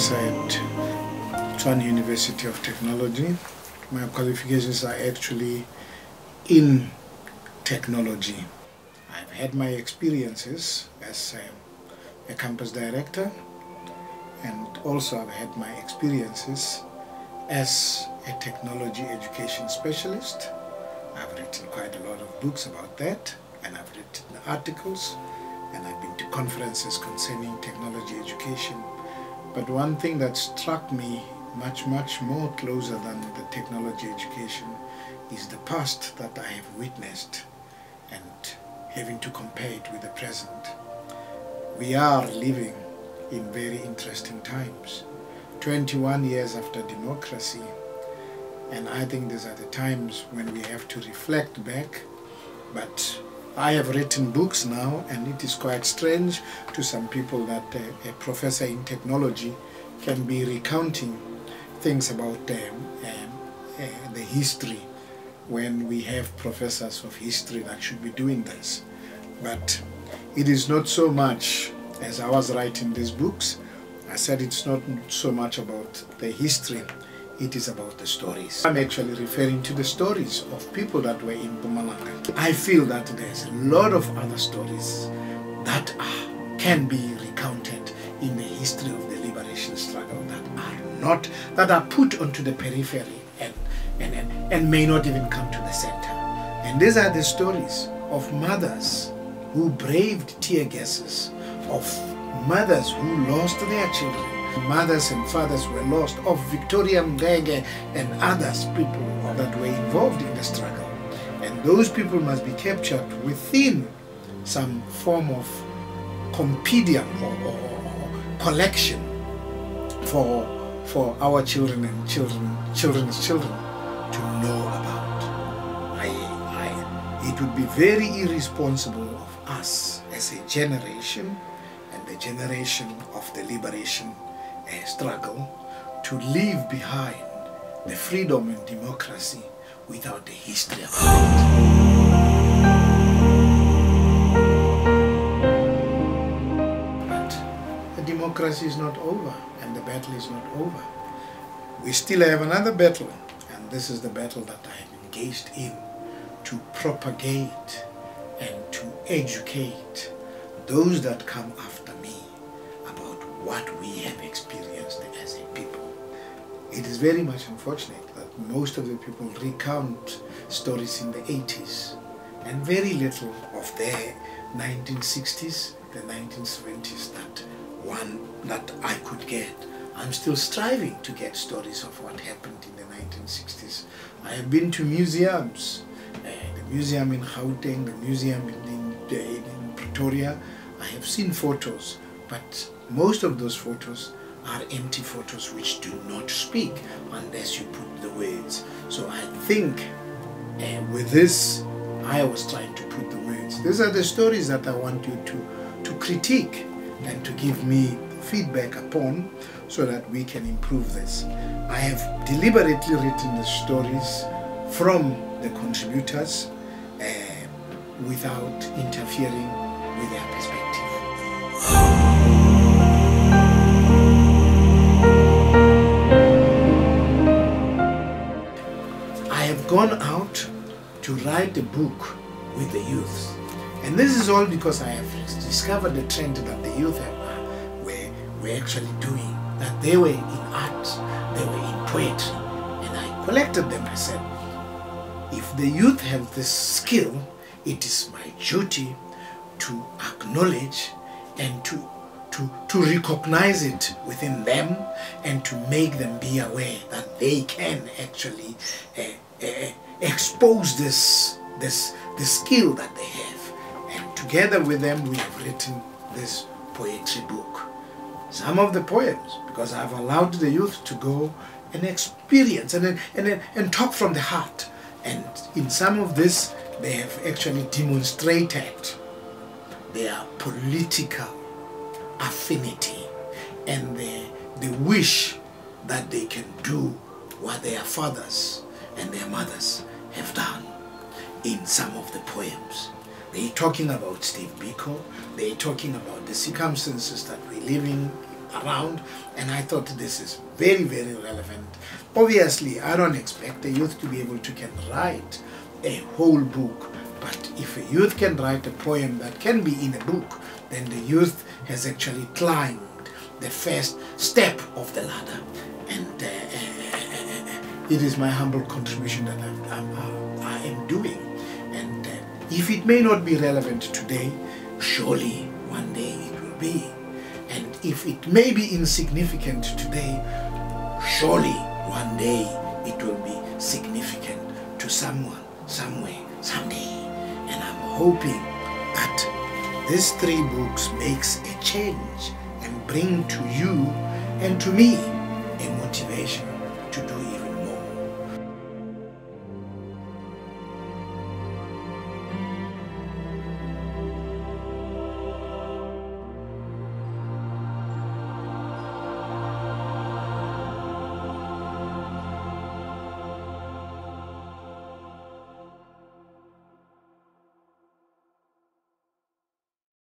professor at Tshwane University of Technology. My qualifications are actually in technology. I've had my experiences as a campus director, and also I've had my experiences as a technology education specialist. I've written quite a lot of books about that, and I've written articles, and I've been to conferences concerning technology education. But one thing that struck me much more closer than the technology education is the past that I have witnessed and having to compare it with the present. We are living in very interesting times. 21 years after democracy, and I think these are the times when we have to reflect back. But I have written books now, and it is quite strange to some people that a professor in technology can be recounting things about the history when we have professors of history that should be doing this. But it is not so much, as I was writing these books, I said it's not so much about the history, it is about the stories. I'm actually referring to the stories of people that were in Mpumalanga. I feel that there's a lot of other stories that can be recounted in the history of the liberation struggle that are put onto the periphery and may not even come to the center. And these are the stories of mothers who braved tear gases, of mothers who lost their children, mothers and fathers were lost, of Victoria Mdege and others, people that were involved in the struggle. And those people must be captured within some form of compendium or collection for our children and children's children to know about. It would be very irresponsible of us as a generation and the generation of the liberation struggle to leave behind the freedom and democracy without the history of it. But the democracy is not over, and the battle is not over. We still have another battle, and this is the battle that I am engaged in, to propagate and to educate those that come after me about what we have experienced as a people. It is very much unfortunate that most of the people recount stories in the 80s and very little of the 1960s, the 1970s that I could get. I'm still striving to get stories of what happened in the 1960s. I have been to museums, the museum in Gauteng, the museum in Pretoria. I have seen photos, but most of those photos are empty photos which do not speak unless you put the words. So I think with this, I was trying to put the words. These are the stories that I want you to critique and to give me feedback upon so that we can improve this. I have deliberately written the stories from the contributors without interfering with their perspective. I have gone out to write a book with the youth, and this is all because I have discovered the trend that the youth were actually doing, that they were in art, they were in poetry, and I collected them. I said, if the youth have this skill, it is my duty to acknowledge and to recognize it within them and to make them be aware that they can actually expose this skill that they have. And together with them, we have written this poetry book. Some of the poems, because I've allowed the youth to go and experience and talk from the heart. And in some of this, they have actually demonstrated their political affinity and the wish that they can do what their fathers and their mothers have done in some of the poems. They're talking about Steve Biko, they're talking about the circumstances that we're living around, and I thought this is very, very relevant. Obviously, I don't expect a youth to be able to can write a whole book, but if a youth can write a poem that can be in a book, then the youth has actually climbed the first step of the ladder. And it is my humble contribution that I am doing. And if it may not be relevant today, surely one day it will be. And if it may be insignificant today, surely one day it will be significant to someone, somewhere, someday. And I'm hoping that these 3 books makes a change and bring to you and to me a motivation to do even more.